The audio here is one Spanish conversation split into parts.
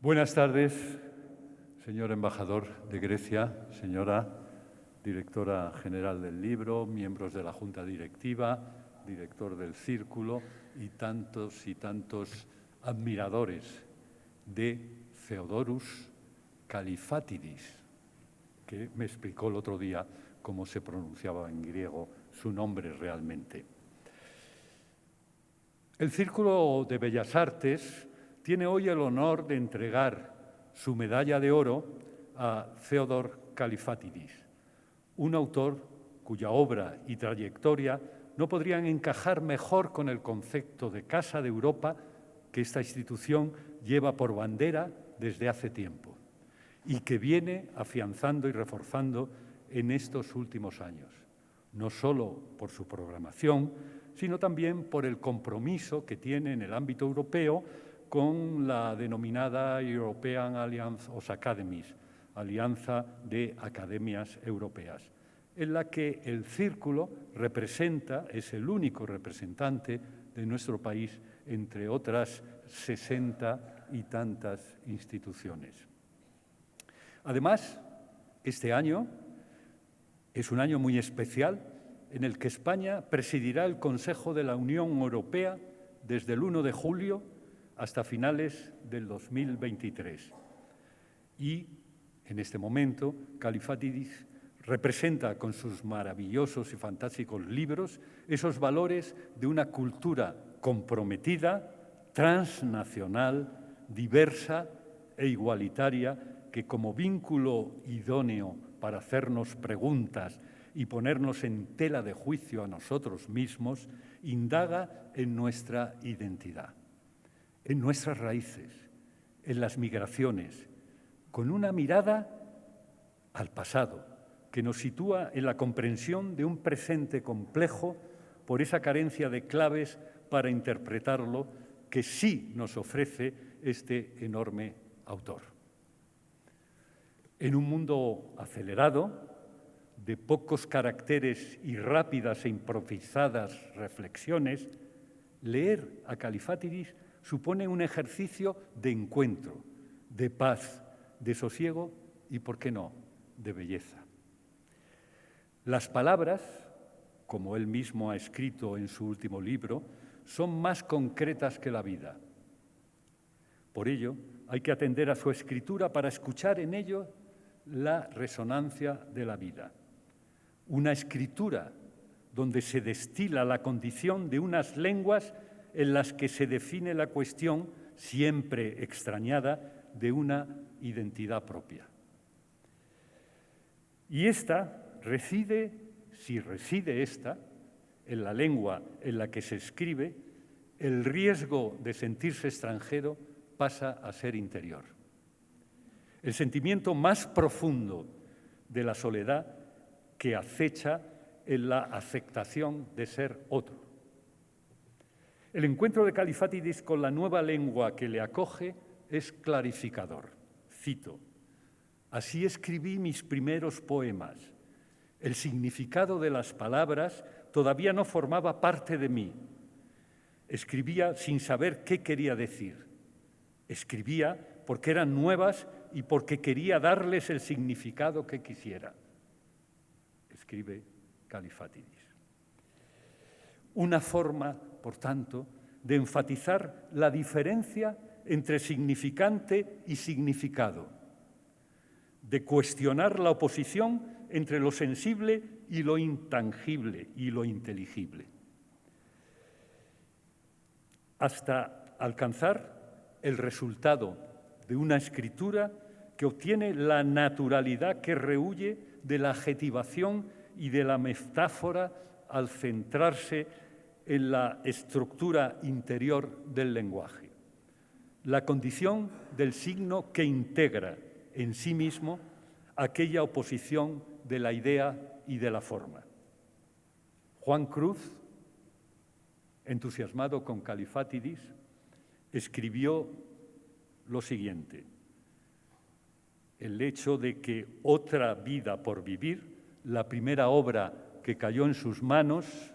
Buenas tardes, señor embajador de Grecia, señora directora general del libro, miembros de la Junta Directiva, director del Círculo y tantos admiradores de Theodoros Kallifátidis, que me explicó el otro día cómo se pronunciaba en griego su nombre realmente. El Círculo de Bellas Artes tiene hoy el honor de entregar su medalla de oro a Theodor Kallifátidis, un autor cuya obra y trayectoria no podrían encajar mejor con el concepto de Casa de Europa que esta institución lleva por bandera desde hace tiempo y que viene afianzando y reforzando en estos últimos años, no solo por su programación, sino también por el compromiso que tiene en el ámbito europeo con la denominada European Alliance of Academies, Alianza de Academias Europeas, en la que el Círculo es el único representante de nuestro país entre otras 60 y tantas instituciones. Además, este año es un año muy especial en el que España presidirá el Consejo de la Unión Europea desde el 1 de julio hasta finales del 2023. Y, en este momento, Kallifátidis representa con sus maravillosos y fantásticos libros esos valores de una cultura comprometida, transnacional, diversa e igualitaria, que como vínculo idóneo para hacernos preguntas y ponernos en tela de juicio a nosotros mismos, indaga en nuestra identidad, en nuestras raíces, en las migraciones, con una mirada al pasado, que nos sitúa en la comprensión de un presente complejo por esa carencia de claves para interpretarlo que sí nos ofrece este enorme autor. En un mundo acelerado, de pocos caracteres y rápidas e improvisadas reflexiones, leer a Kallifátidis supone un ejercicio de encuentro, de paz, de sosiego y, ¿por qué no?, de belleza. Las palabras, como él mismo ha escrito en su último libro, son más concretas que la vida. Por ello, hay que atender a su escritura para escuchar en ello la resonancia de la vida. Una escritura donde se destila la condición de unas lenguas en las que se define la cuestión, siempre extrañada, de una identidad propia. Y esta reside, si reside esta, en la lengua en la que se escribe, el riesgo de sentirse extranjero pasa a ser interior. El sentimiento más profundo de la soledad que acecha en la aceptación de ser otro. El encuentro de Kallifátidis con la nueva lengua que le acoge es clarificador. Cito: «Así escribí mis primeros poemas. El significado de las palabras todavía no formaba parte de mí. Escribía sin saber qué quería decir. Escribía porque eran nuevas y porque quería darles el significado que quisiera», escribe Kallifátidis. Una forma, por tanto, de enfatizar la diferencia entre significante y significado, de cuestionar la oposición entre lo sensible y lo intangible y lo inteligible, hasta alcanzar el resultado de una escritura que obtiene la naturalidad que rehúye de la adjetivación y de la metáfora al centrarse en la estructura interior del lenguaje, la condición del signo que integra en sí mismo aquella oposición de la idea y de la forma. Juan Cruz, entusiasmado con Kallifátidis, escribió lo siguiente: «El hecho de que Otra vida por vivir, la primera obra que cayó en sus manos,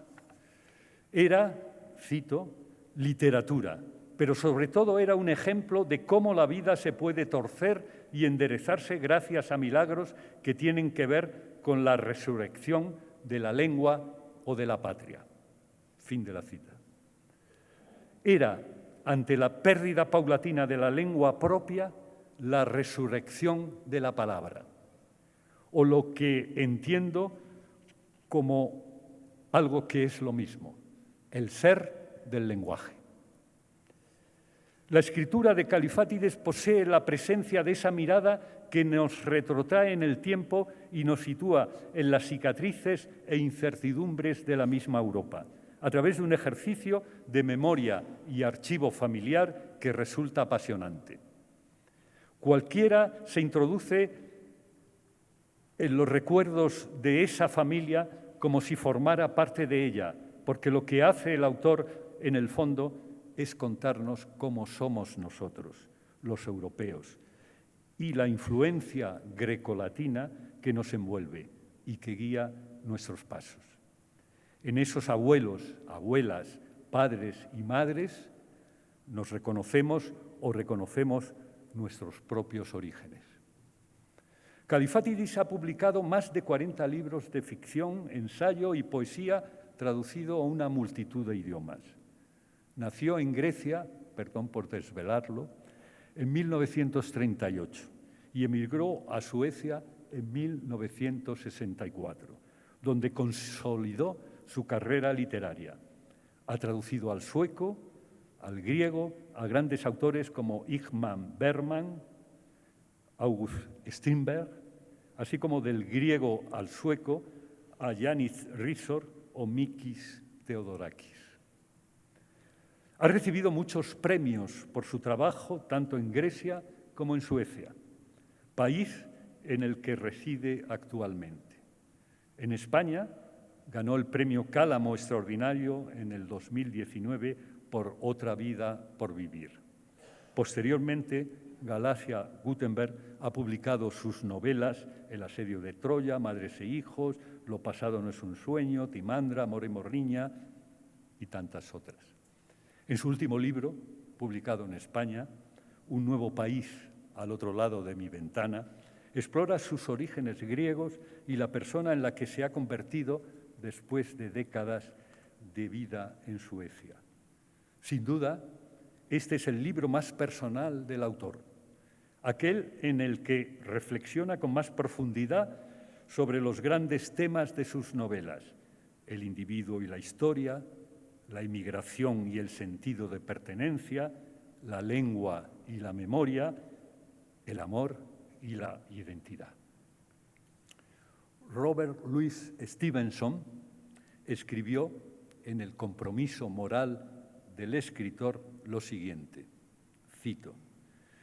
era, cito, literatura, pero sobre todo era un ejemplo de cómo la vida se puede torcer y enderezarse gracias a milagros que tienen que ver con la resurrección de la lengua o de la patria. Fin de la cita. Era, ante la pérdida paulatina de la lengua propia, la resurrección de la palabra, o lo que entiendo como algo que es lo mismo, el ser del lenguaje. La escritura de Califátides posee la presencia de esa mirada que nos retrotrae en el tiempo y nos sitúa en las cicatrices e incertidumbres de la misma Europa, a través de un ejercicio de memoria y archivo familiar que resulta apasionante. Cualquiera se introduce en los recuerdos de esa familia como si formara parte de ella, porque lo que hace el autor, en el fondo, es contarnos cómo somos nosotros, los europeos, y la influencia grecolatina que nos envuelve y que guía nuestros pasos. En esos abuelos, abuelas, padres y madres nos reconocemos o reconocemos nuestros propios orígenes. Califátides ha publicado más de 40 libros de ficción, ensayo y poesía traducido a una multitud de idiomas. Nació en Grecia, perdón por desvelarlo, en 1938 y emigró a Suecia en 1964, donde consolidó su carrera literaria. Ha traducido al sueco, al griego, a grandes autores como Ingmar Bergman, August Strindberg, así como del griego al sueco a Yanis Rizor o Mikis Theodorakis. Ha recibido muchos premios por su trabajo, tanto en Grecia como en Suecia, país en el que reside actualmente. En España ganó el premio Cálamo Extraordinario en el 2019 por Otra vida por vivir. Posteriormente, Galacia Gutenberg ha publicado sus novelas El asedio de Troya, Madres e hijos, Lo pasado no es un sueño, Timandra, Amor y morriña y tantas otras. En su último libro, publicado en España, Un nuevo país al otro lado de mi ventana, explora sus orígenes griegos y la persona en la que se ha convertido después de décadas de vida en Suecia. Sin duda, este es el libro más personal del autor, aquel en el que reflexiona con más profundidad sobre los grandes temas de sus novelas, el individuo y la historia, la inmigración y el sentido de pertenencia, la lengua y la memoria, el amor y la identidad. Robert Louis Stevenson escribió en El compromiso moral del escritor lo siguiente, cito: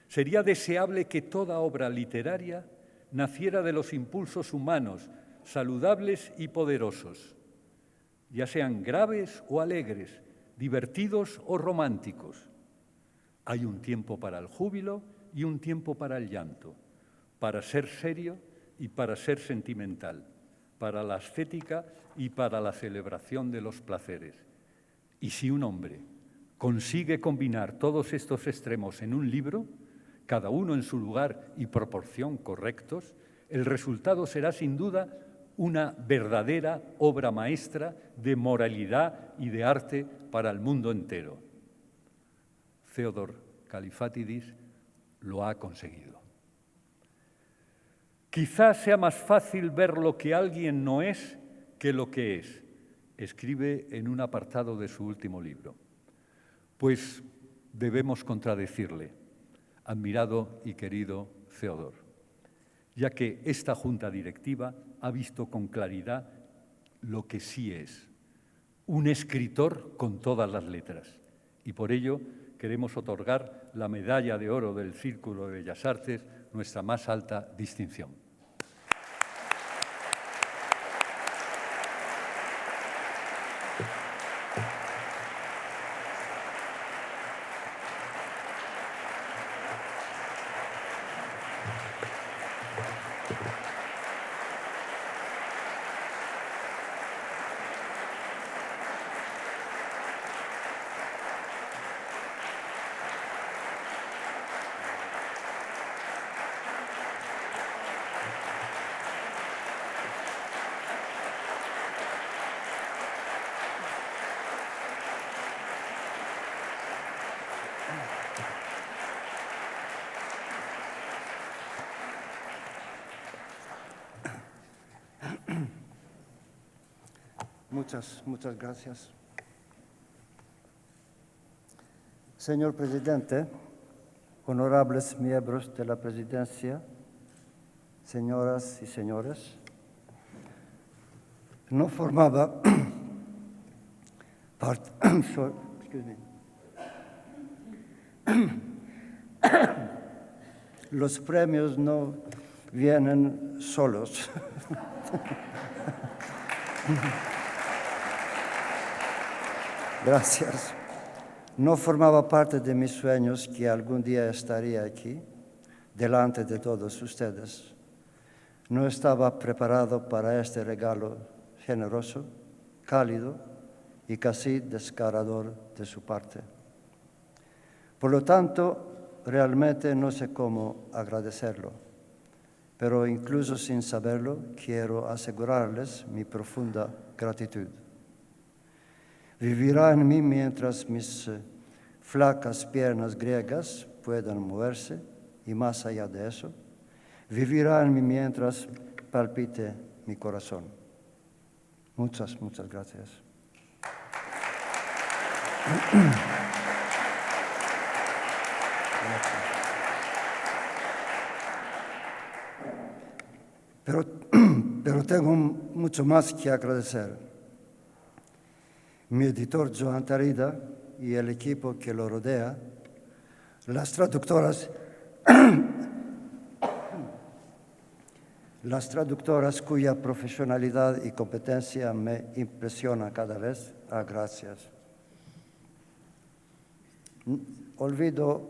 «Sería deseable que toda obra literaria naciera de los impulsos humanos, saludables y poderosos, ya sean graves o alegres, divertidos o románticos. Hay un tiempo para el júbilo y un tiempo para el llanto, para ser serio y para ser sentimental, para la ascética y para la celebración de los placeres. Y si un hombre consigue combinar todos estos extremos en un libro, cada uno en su lugar y proporción correctos, el resultado será sin duda una verdadera obra maestra de moralidad y de arte para el mundo entero». Theodor Kalifatides lo ha conseguido. Quizás sea más fácil ver lo que alguien no es que lo que es, escribe en un apartado de su último libro. Pues debemos contradecirle, admirado y querido Theodor, ya que esta junta directiva ha visto con claridad lo que sí es, un escritor con todas las letras, y por ello queremos otorgar la Medalla de Oro del Círculo de Bellas Artes, nuestra más alta distinción. Muchas gracias. Señor presidente, honorables miembros de la presidencia, señoras y señores, no formaba parte. Los premios no vienen solos. Gracias. No formaba parte de mis sueños que algún día estaría aquí, delante de todos ustedes. No estaba preparado para este regalo generoso, cálido y casi descarador de su parte. Por lo tanto, realmente no sé cómo agradecerlo, pero incluso sin saberlo, quiero asegurarles mi profunda gratitud. Vivirá en mí mientras mis flacas piernas griegas puedan moverse y más allá de eso, vivirá en mí mientras palpite mi corazón. Muchas gracias. Pero tengo mucho más que agradecer. Mi editor Joan Tarida y el equipo que lo rodea, las traductoras cuya profesionalidad y competencia me impresionan cada vez. Gracias. Olvido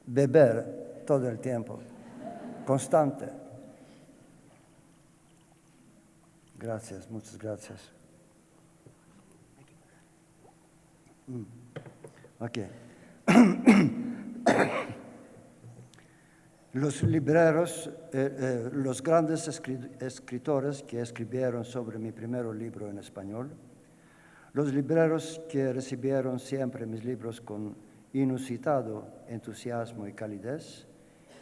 beber todo el tiempo, constante. Gracias, muchas gracias. Okay. Los libreros, los grandes escritores que escribieron sobre mi primer libro en español, los libreros que recibieron siempre mis libros con inusitado entusiasmo y calidez,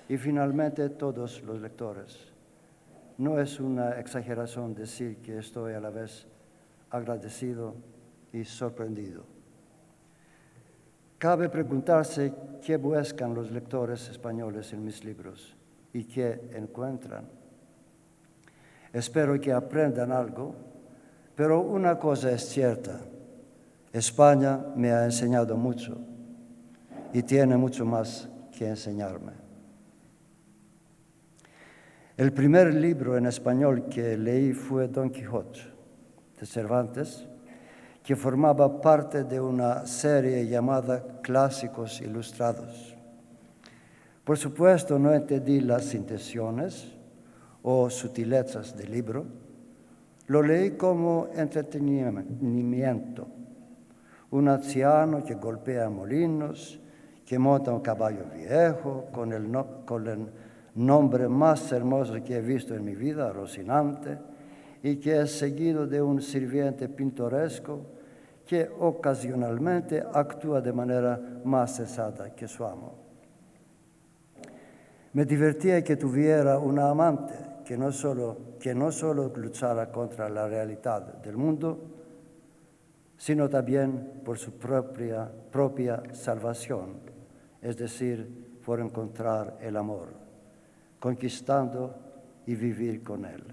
y finalmente todos los lectores. No es una exageración decir que estoy a la vez agradecido y sorprendido. Cabe preguntarse qué buscan los lectores españoles en mis libros y qué encuentran. Espero que aprendan algo, pero una cosa es cierta: España me ha enseñado mucho y tiene mucho más que enseñarme. El primer libro en español que leí fue Don Quijote, de Cervantes, que formaba parte de una serie llamada Clásicos Ilustrados. Por supuesto, no entendí las intenciones o sutilezas del libro. Lo leí como entretenimiento. Un anciano que golpea molinos, que monta un caballo viejo, con el nombre más hermoso que he visto en mi vida, Rocinante, y que es seguido de un sirviente pintoresco que ocasionalmente actúa de manera más sensata que su amo. Me divertía que tuviera una amante que no solo luchara contra la realidad del mundo, sino también por su propia salvación, es decir, por encontrar el amor, conquistando y vivir con él.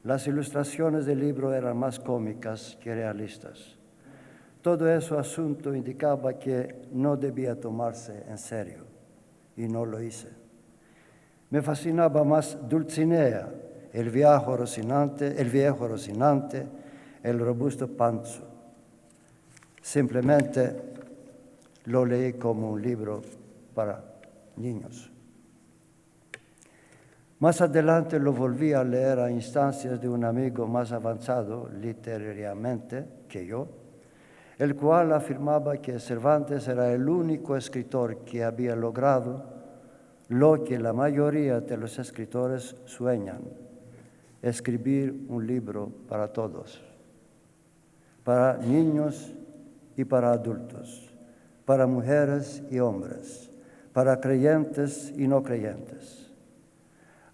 Las ilustraciones del libro eran más cómicas que realistas. Todo ese asunto indicaba que no debía tomarse en serio, y no lo hice. Me fascinaba más Dulcinea, el viejo Rocinante, el robusto Pancho. Simplemente lo leí como un libro para niños. Más adelante lo volví a leer a instancias de un amigo más avanzado literariamente que yo, el cual afirmaba que Cervantes era el único escritor que había logrado lo que la mayoría de los escritores sueñan: escribir un libro para todos, para niños y para adultos, para mujeres y hombres, para creyentes y no creyentes.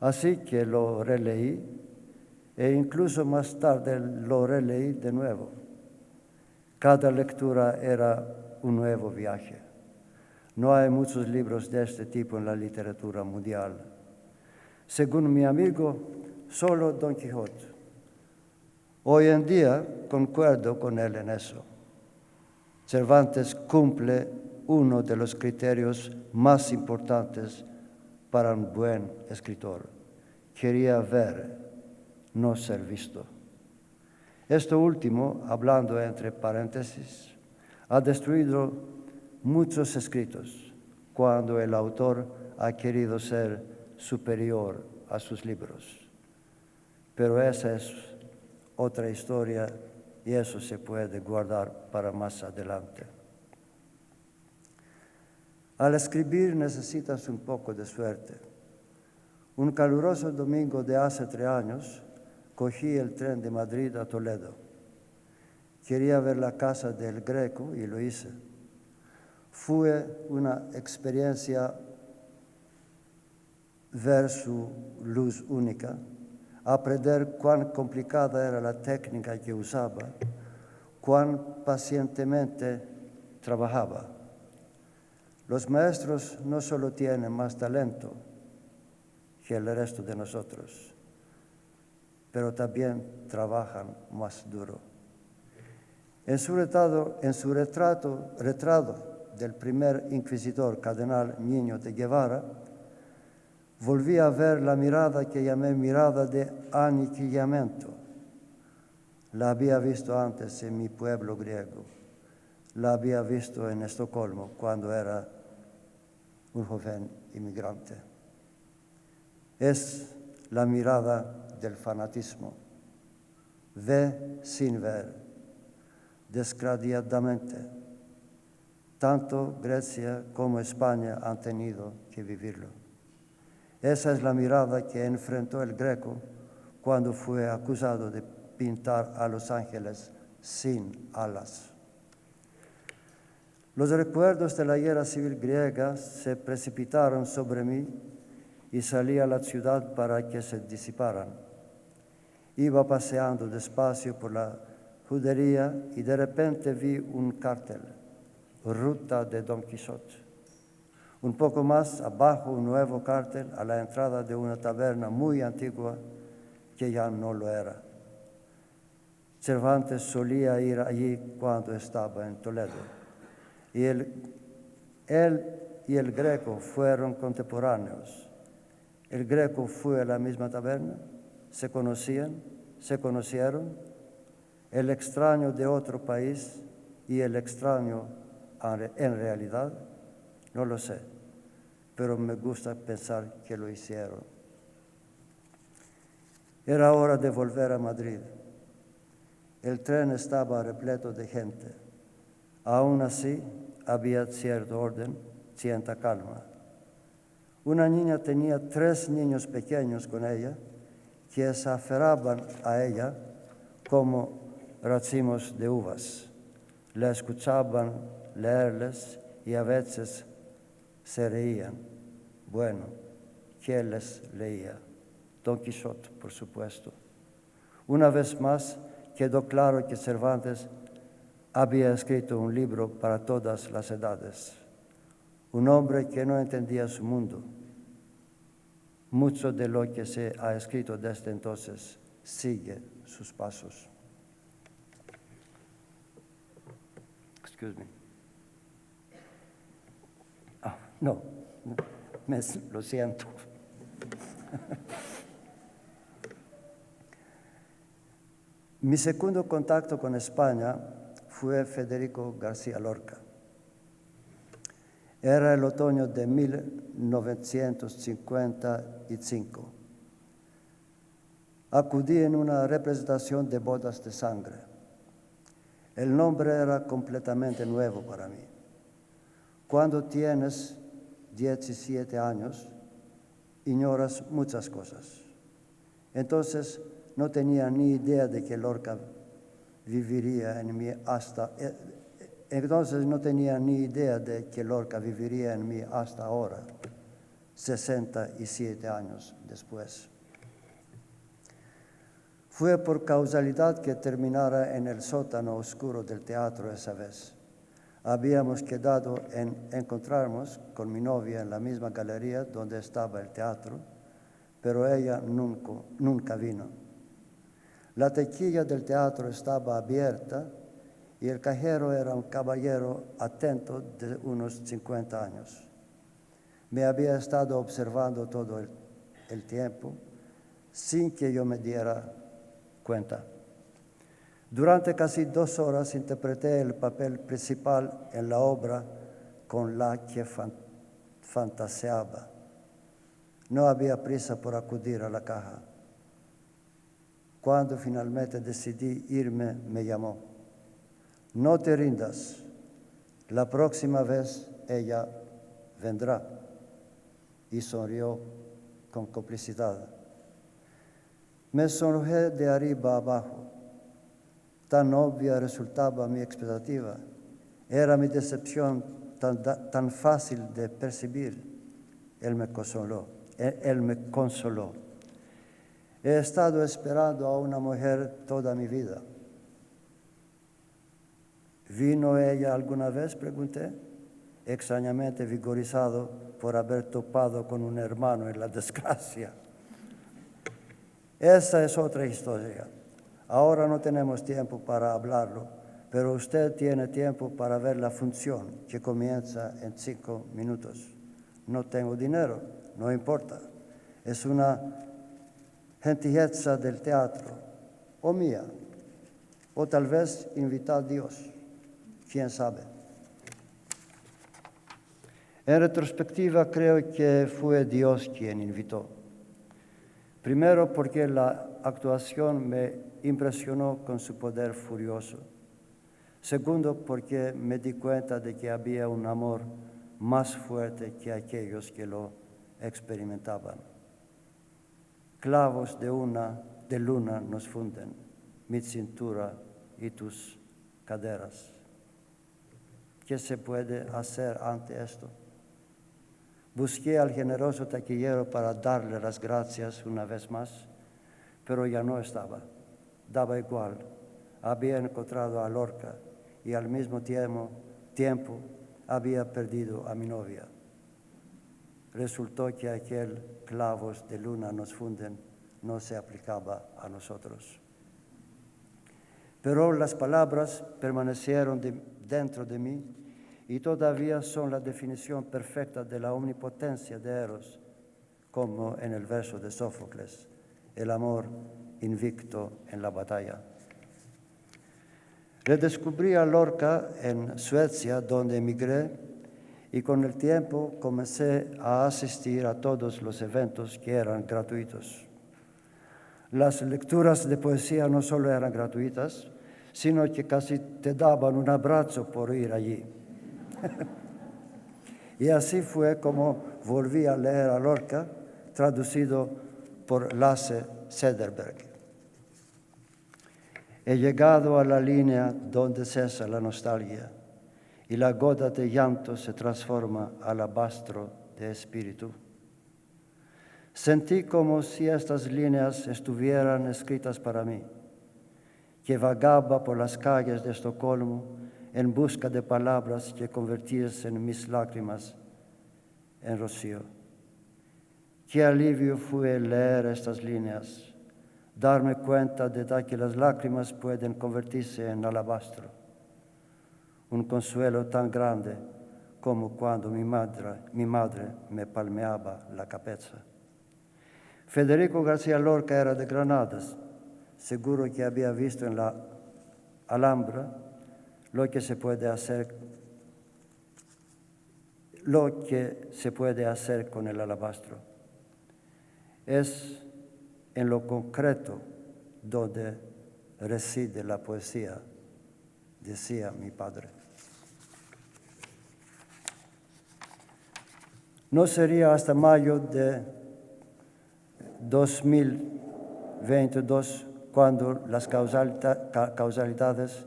Así que lo releí e incluso más tarde lo releí de nuevo. Cada lectura era un nuevo viaje. No hay muchos libros de este tipo en la literatura mundial. Según mi amigo, solo Don Quijote. Hoy en día concuerdo con él en eso. Cervantes cumple uno de los criterios más importantes para un buen escritor. Quería ver, no ser visto. Esto último, hablando entre paréntesis, ha destruido muchos escritos cuando el autor ha querido ser superior a sus libros. Pero esa es otra historia y eso se puede guardar para más adelante. Al escribir necesitas un poco de suerte. Un caluroso domingo de hace 3 años, cogí el tren de Madrid a Toledo. Quería ver la casa del Greco y lo hice. Fue una experiencia ver su luz única, aprender cuán complicada era la técnica que usaba, cuán pacientemente trabajaba. Los maestros no solo tienen más talento que el resto de nosotros, pero también trabajan más duro. En su retrato del primer inquisidor, cardenal Niño de Guevara, volví a ver la mirada que llamé mirada de aniquilamiento. La había visto antes en mi pueblo griego, la había visto en Estocolmo cuando era un joven inmigrante. Es la mirada del fanatismo. Ve sin ver, desgraciadamente. Tanto Grecia como España han tenido que vivirlo. Esa es la mirada que enfrentó el Greco cuando fue acusado de pintar a los ángeles sin alas. Los recuerdos de la guerra civil griega se precipitaron sobre mí y salí a la ciudad para que se disiparan. Iba paseando despacio por la judería y de repente vi un cartel, Ruta de Don Quijote. Un poco más abajo un nuevo cartel a la entrada de una taberna muy antigua que ya no lo era. Cervantes solía ir allí cuando estaba en Toledo. Y él y el Greco fueron contemporáneos. El Greco fue a la misma taberna, se conocían, se conocieron. El extraño de otro país y el extraño en realidad, no lo sé, pero me gusta pensar que lo hicieron. Era hora de volver a Madrid. El tren estaba repleto de gente. Aún así, había cierto orden, cierta calma. Una niña tenía 3 niños pequeños con ella que se aferraban a ella como racimos de uvas. La escuchaban leerles y a veces se reían. Bueno, ¿quién les leía? Don Quijote, por supuesto. Una vez más quedó claro que Cervantes había escrito un libro para todas las edades. Un hombre que no entendía su mundo. Mucho de lo que se ha escrito desde entonces sigue sus pasos. Excuse me. No, lo siento. Mi segundo contacto con España fue Federico García Lorca. Era el otoño de 1955. Acudí en una representación de Bodas de Sangre. El nombre era completamente nuevo para mí. Cuando tienes 17 años, ignoras muchas cosas. Entonces no tenía ni idea de que Lorca viviría en mí hasta ahora, 67 años después. Fue por causalidad que terminara en el sótano oscuro del teatro esa vez. Habíamos quedado en encontrarnos con mi novia en la misma galería donde estaba el teatro, pero ella nunca vino. La taquilla del teatro estaba abierta y el cajero era un caballero atento de unos 50 años. Me había estado observando todo el tiempo sin que yo me diera cuenta. Durante casi 2 horas interpreté el papel principal en la obra con la que fantaseaba. No había prisa por acudir a la caja. Cuando finalmente decidí irme, me llamó. No te rindas. La próxima vez ella vendrá. Y sonrió con complicidad. Me sonrojé de arriba abajo. Tan obvia resultaba mi expectativa. Era mi decepción tan fácil de percibir. Él me consoló. He estado esperando a una mujer toda mi vida. ¿Vino ella alguna vez?, pregunté, extrañamente vigorizado por haber topado con un hermano en la desgracia. Esa es otra historia. Ahora no tenemos tiempo para hablarlo, pero usted tiene tiempo para ver la función que comienza en 5 minutos. No tengo dinero, no importa. Es una gentileza del teatro, o mía, o tal vez invita a Dios, quién sabe. En retrospectiva creo que fue Dios quien invitó. Primero porque la actuación me impresionó con su poder furioso. Segundo porque me di cuenta de que había un amor más fuerte que aquellos que lo experimentaban. Clavos de luna nos funden, mi cintura y tus caderas. ¿Qué se puede hacer ante esto? Busqué al generoso taquillero para darle las gracias una vez más, pero ya no estaba. Daba igual. Había encontrado a Lorca y al mismo tiempo había perdido a mi novia. Resultó que aquel clavos de luna nos funden no se aplicaba a nosotros. Pero las palabras permanecieron dentro de mí y todavía son la definición perfecta de la omnipotencia de Eros, como en el verso de Sófocles, el amor invicto en la batalla. Redescubrí a Lorca en Suecia, donde emigré, y con el tiempo comencé a asistir a todos los eventos que eran gratuitos. Las lecturas de poesía no solo eran gratuitas, sino que casi te daban un abrazo por ir allí. Y así fue como volví a leer a Lorca, traducido por Lasse Sederberg. He llegado a la línea donde cesa la nostalgia y la gota de llanto se transforma al alabastro de espíritu. Sentí como si estas líneas estuvieran escritas para mí, que vagaba por las calles de Estocolmo en busca de palabras que convirtiesen mis lágrimas en rocío. Qué alivio fue leer estas líneas, darme cuenta de que las lágrimas pueden convertirse en alabastro. Un consuelo tan grande como cuando mi madre me palmeaba la cabeza. Federico García Lorca era de Granada. Seguro que había visto en la Alhambra lo que se puede hacer con el alabastro. Es en lo concreto donde reside la poesía, decía mi padre. No sería hasta mayo de 2022 cuando las causalidades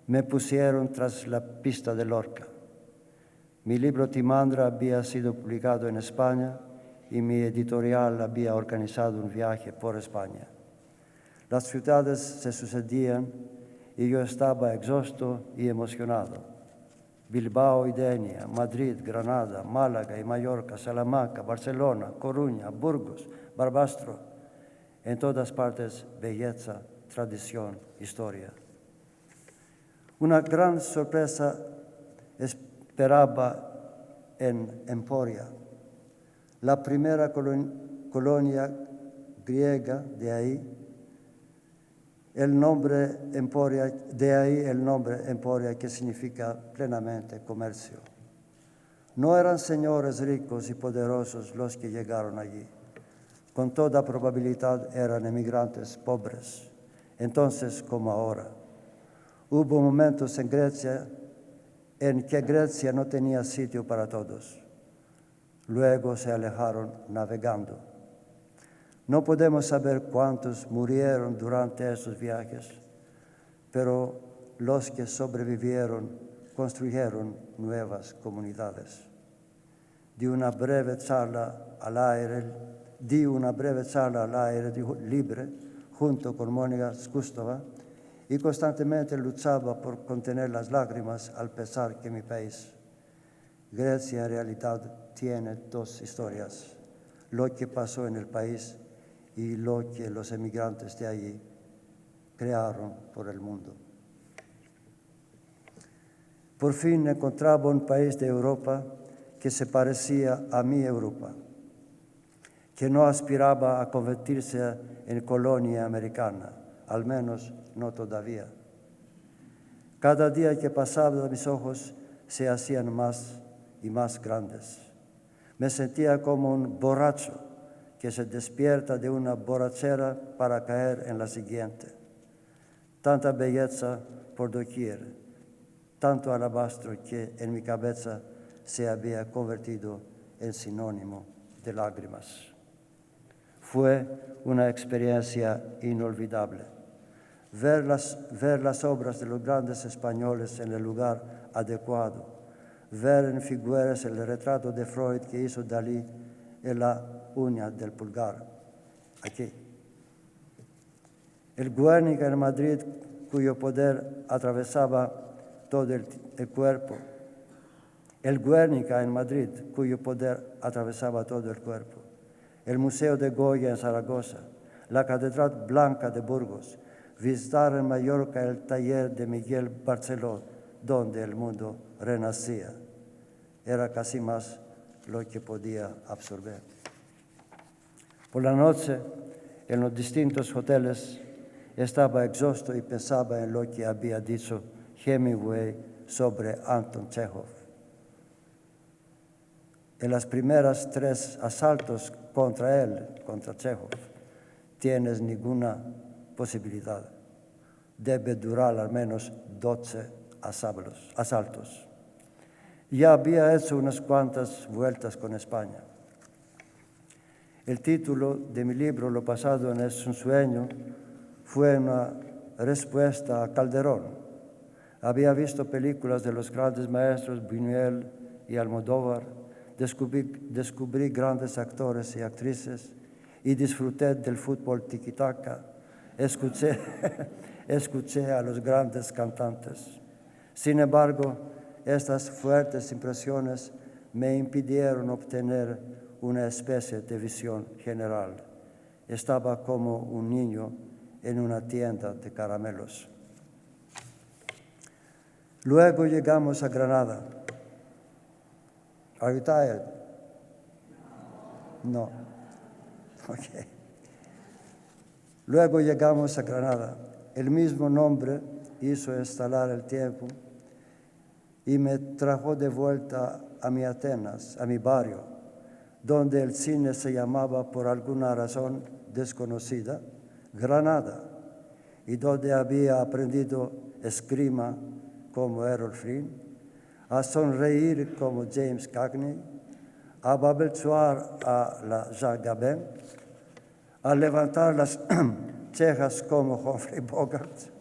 me pusieron tras la pista de Lorca. Mi libro Timandra había sido publicado en España y mi editorial había organizado un viaje por España. Las ciudades se sucedían y yo estaba exhausto y emocionado. Bilbao y Denia, Madrid, Granada, Málaga y Mallorca, Salamanca, Barcelona, Coruña, Burgos, Barbastro. En todas partes, belleza, tradición, historia. Una gran sorpresa esperaba en Emporia, la primera colonia griega de ahí. El nombre Emporia, de ahí el nombre Emporia, que significa plenamente comercio. No eran señores ricos y poderosos los que llegaron allí. Con toda probabilidad eran emigrantes pobres, entonces como ahora. Hubo momentos en Grecia en que Grecia no tenía sitio para todos. Luego se alejaron navegando. No podemos saber cuántos murieron durante esos viajes, pero los que sobrevivieron construyeron nuevas comunidades. Di una breve charla al aire libre junto con Mónica Skustova y constantemente luchaba por contener las lágrimas al pensar que mi país, Grecia, en realidad tiene dos historias: lo que pasó en el país y lo que los emigrantes de allí crearon por el mundo. Por fin encontraba un país de Europa que se parecía a mi Europa, que no aspiraba a convertirse en colonia americana, al menos no todavía. Cada día que pasaba mis ojos se hacían más y más grandes. Me sentía como un borracho que se despierta de una borrachera para caer en la siguiente. Tanta belleza por doquier, tanto alabastro que en mi cabeza se había convertido en sinónimo de lágrimas. Fue una experiencia inolvidable. Ver las obras de los grandes españoles en el lugar adecuado, ver en Figueres el retrato de Freud que hizo Dalí en la uña del pulgar, aquí. El Guernica en Madrid, cuyo poder atravesaba todo el cuerpo. El Guernica en Madrid, cuyo poder atravesaba todo el cuerpo. El Museo de Goya en Zaragoza, la Catedral Blanca de Burgos, visitar en Mallorca el taller de Miguel Barceló, donde el mundo renacía. Era casi más lo que podía absorber. Por la noche, en los distintos hoteles, estaba exhausto y pensaba en lo que había dicho Hemingway sobre Anton Chekhov. En las primeras 3 asaltos contra él, contra Chekhov, tienes ninguna posibilidad. Debe durar al menos 12 asaltos. Ya había hecho unas cuantas vueltas con España. El título de mi libro, Lo pasado no es un sueño, fue una respuesta a Calderón. Había visto películas de los grandes maestros Buñuel y Almodóvar, descubrí grandes actores y actrices y disfruté del fútbol tiki-taka. Escuché a los grandes cantantes. Sin embargo, estas fuertes impresiones me impidieron obtener una especie de visión general. Estaba como un niño en una tienda de caramelos. Luego llegamos a Granada. Are you tired? No. Okay. Luego llegamos a Granada. El mismo nombre hizo estalar el tiempo y me trajo de vuelta a mi Atenas, a mi barrio, donde el cine se llamaba por alguna razón desconocida Granada, y donde había aprendido esgrima como Errol Flynn, a sonreír como James Cagney, a balbucear a la Jacques Gabin, a levantar las cejas como Humphrey Bogart.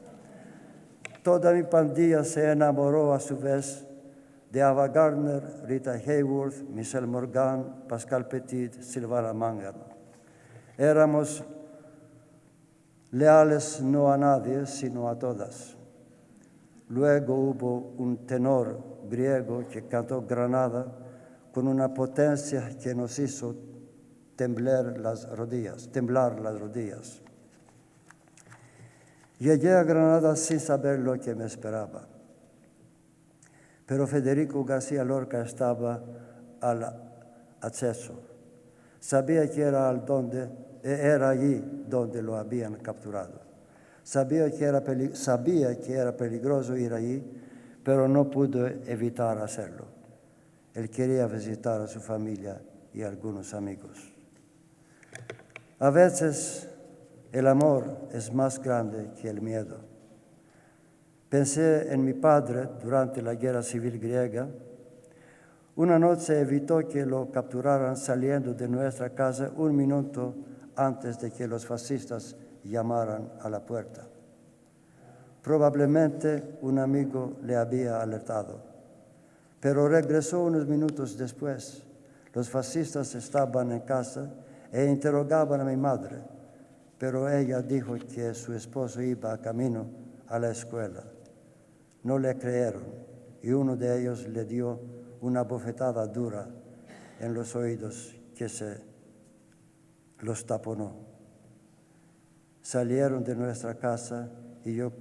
Toda mi pandilla se enamoró a su vez de Ava Gardner, Rita Hayworth, Michelle Morgan, Pascal Petit, Silvana Mangano. Éramos leales no a nadie, sino a todas. Luego hubo un tenor griego que cantó Granada con una potencia que nos hizo temblar las rodillas. Llegué a Granada sin saber lo que me esperaba, pero Federico García Lorca estaba al acceso. Sabía que era allí donde lo habían capturado. Sabía que era peligroso ir allí, pero no pudo evitar hacerlo. Él quería visitar a su familia y a algunos amigos. A veces el amor es más grande que el miedo. Pensé en mi padre durante la guerra civil griega. Una noche evitó que lo capturaran saliendo de nuestra casa un minuto antes de que los fascistas llamaran a la puerta. Probablemente un amigo le había alertado, pero regresó unos minutos después. Los fascistas estaban en casa e interrogaban a mi madre, pero ella dijo que su esposo iba a camino a la escuela. No le creyeron y uno de ellos le dio una bofetada dura en los oídos que se los taponó. Salieron de nuestra casa y yo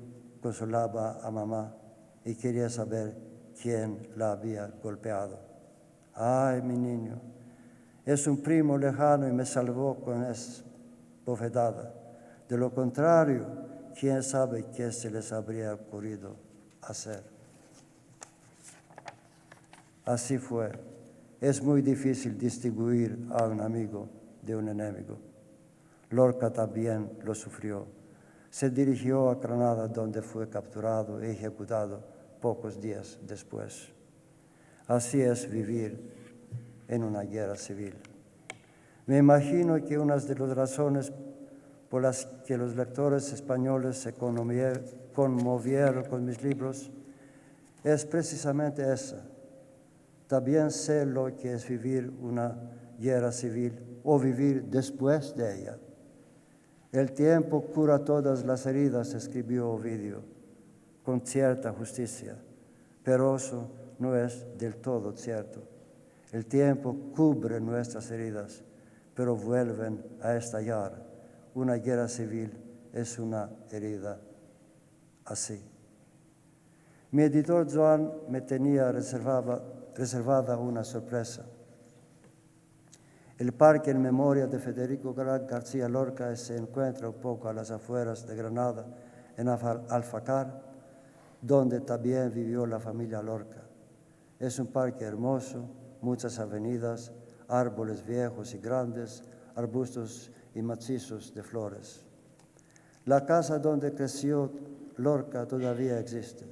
consolaba a mamá y quería saber quién la había golpeado. Ay, mi niño, es un primo lejano y me salvó con esa bofetada. De lo contrario, quién sabe qué se les habría ocurrido hacer. Así fue. Es muy difícil distinguir a un amigo de un enemigo. Lorca también lo sufrió. Se dirigió a Granada, donde fue capturado y ejecutado pocos días después. Así es vivir en una guerra civil. Me imagino que una de las razones por las que los lectores españoles se conmovieron con mis libros es precisamente esa. También sé lo que es vivir una guerra civil o vivir después de ella. El tiempo cura todas las heridas, escribió Ovidio, con cierta justicia, pero eso no es del todo cierto. El tiempo cubre nuestras heridas, pero vuelven a estallar. Una guerra civil es una herida así. Mi editor Joan me tenía reservada una sorpresa. El parque en memoria de Federico García Lorca se encuentra un poco a las afueras de Granada, en Alfacar, donde también vivió la familia Lorca. Es un parque hermoso, muchas avenidas, árboles viejos y grandes, arbustos y macizos de flores. La casa donde creció Lorca todavía existe.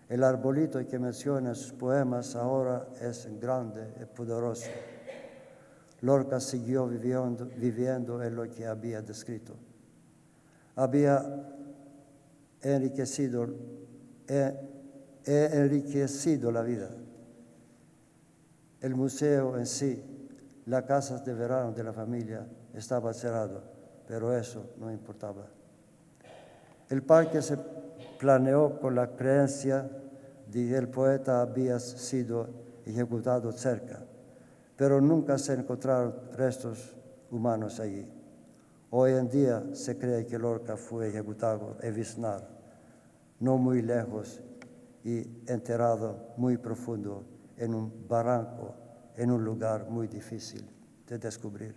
El arbolito que menciona en sus poemas ahora es grande y poderoso. Lorca siguió viviendo en lo que había descrito. Había enriquecido la vida. El museo en sí, las casas de verano de la familia, estaba cerrado, pero eso no importaba. El parque se planeó con la creencia de que el poeta había sido ejecutado cerca, pero nunca se encontraron restos humanos allí. Hoy en día se cree que Lorca fue ejecutado en Viznar, no muy lejos y enterrado muy profundo en un barranco, en un lugar muy difícil de descubrir.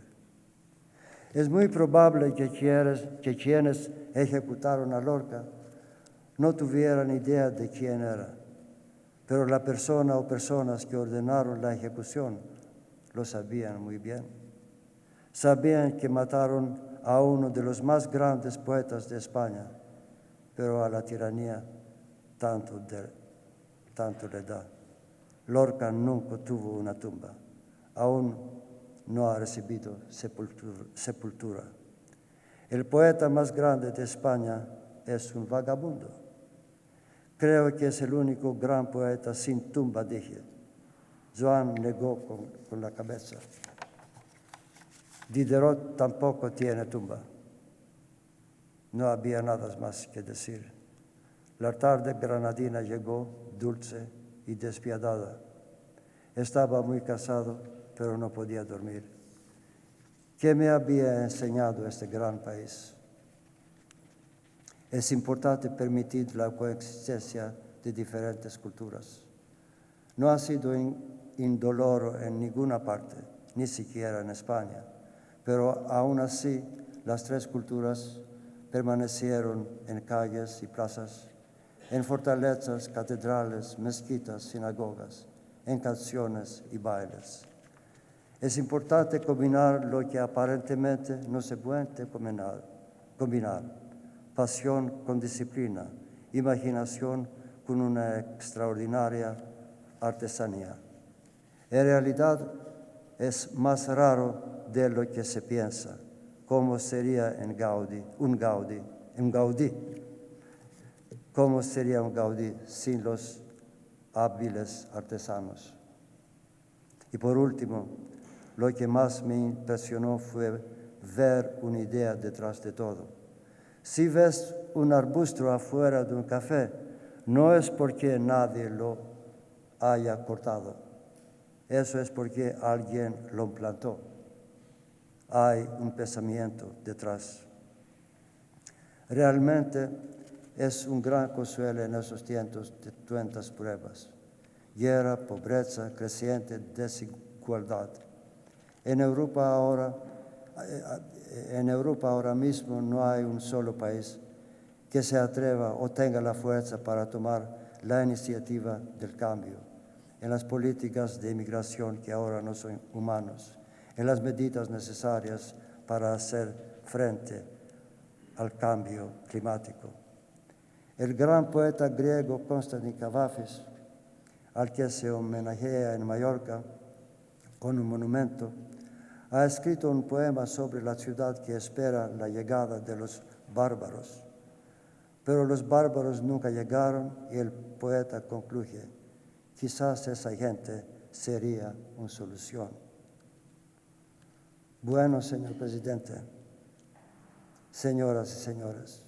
Es muy probable que quienes ejecutaron a Lorca no tuvieran idea de quién era, pero la persona o personas que ordenaron la ejecución lo sabían muy bien. Sabían que mataron a uno de los más grandes poetas de España, pero a la tiranía tanto le da. Lorca nunca tuvo una tumba, aún no ha recibido sepultura. El poeta más grande de España es un vagabundo. Creo que es el único gran poeta sin tumba, dije. Joan negó con la cabeza. Diderot tampoco tiene tumba. No había nada más que decir. La tarde granadina llegó, dulce y despiadada. Estaba muy cansado, pero no podía dormir. ¿Qué me había enseñado este gran país? Es importante permitir la coexistencia de diferentes culturas. No ha sido indoloro en ninguna parte, ni siquiera en España, pero aún así las tres culturas permanecieron en calles y plazas, en fortalezas, catedrales, mezquitas, sinagogas, en canciones y bailes. Es importante combinar lo que aparentemente no se puede combinar, pasión con disciplina, imaginación con una extraordinaria artesanía. En realidad es más raro de lo que se piensa, cómo sería un Gaudí, cómo sería un Gaudí sin los hábiles artesanos. Y por último, lo que más me impresionó fue ver una idea detrás de todo. Si ves un arbusto afuera de un café, no es porque nadie lo haya cortado. Eso es porque alguien lo plantó. Hay un pensamiento detrás. Realmente es un gran consuelo en esos tiempos de tantas pruebas. Guerra, pobreza, creciente desigualdad. En Europa ahora mismo no hay un solo país que se atreva o tenga la fuerza para tomar la iniciativa del cambio en las políticas de inmigración que ahora no son humanos, en las medidas necesarias para hacer frente al cambio climático. El gran poeta griego Constantin Cavafis, al que se homenajea en Mallorca con un monumento, ha escrito un poema sobre la ciudad que espera la llegada de los bárbaros. Pero los bárbaros nunca llegaron y el poeta concluye, quizás esa gente sería una solución. Bueno, señor presidente, señoras y señores,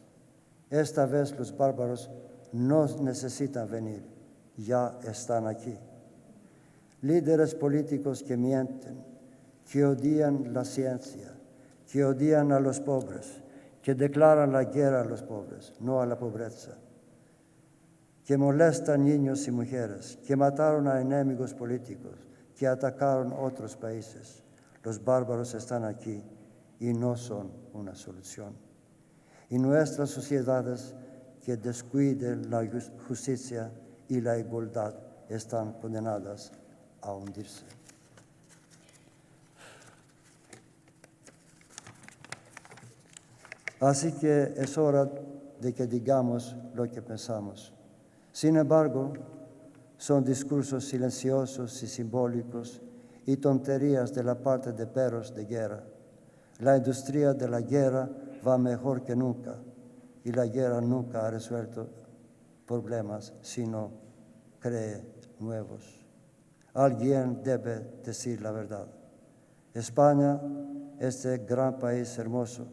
esta vez los bárbaros no necesitan venir, ya están aquí. Líderes políticos que mienten, que odian la ciencia, que odian a los pobres, que declaran la guerra a los pobres, no a la pobreza, que molestan niños y mujeres, que mataron a enemigos políticos, que atacaron otros países. Los bárbaros están aquí y no son una solución. Y nuestras sociedades que descuiden la justicia y la igualdad están condenadas a hundirse. Así que es hora de que digamos lo que pensamos. Sin embargo, son discursos silenciosos y simbólicos y tonterías de la parte de perros de guerra. La industria de la guerra va mejor que nunca y la guerra nunca ha resuelto problemas, sino cree nuevos. Alguien debe decir la verdad. España, este gran país hermoso,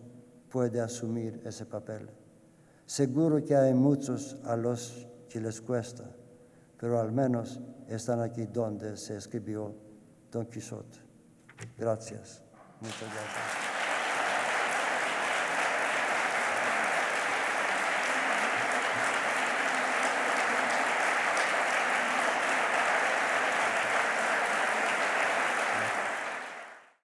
puede asumir ese papel. Seguro que hay muchos a los que les cuesta, pero al menos están aquí donde se escribió Don Quijote. Gracias. Muchas gracias.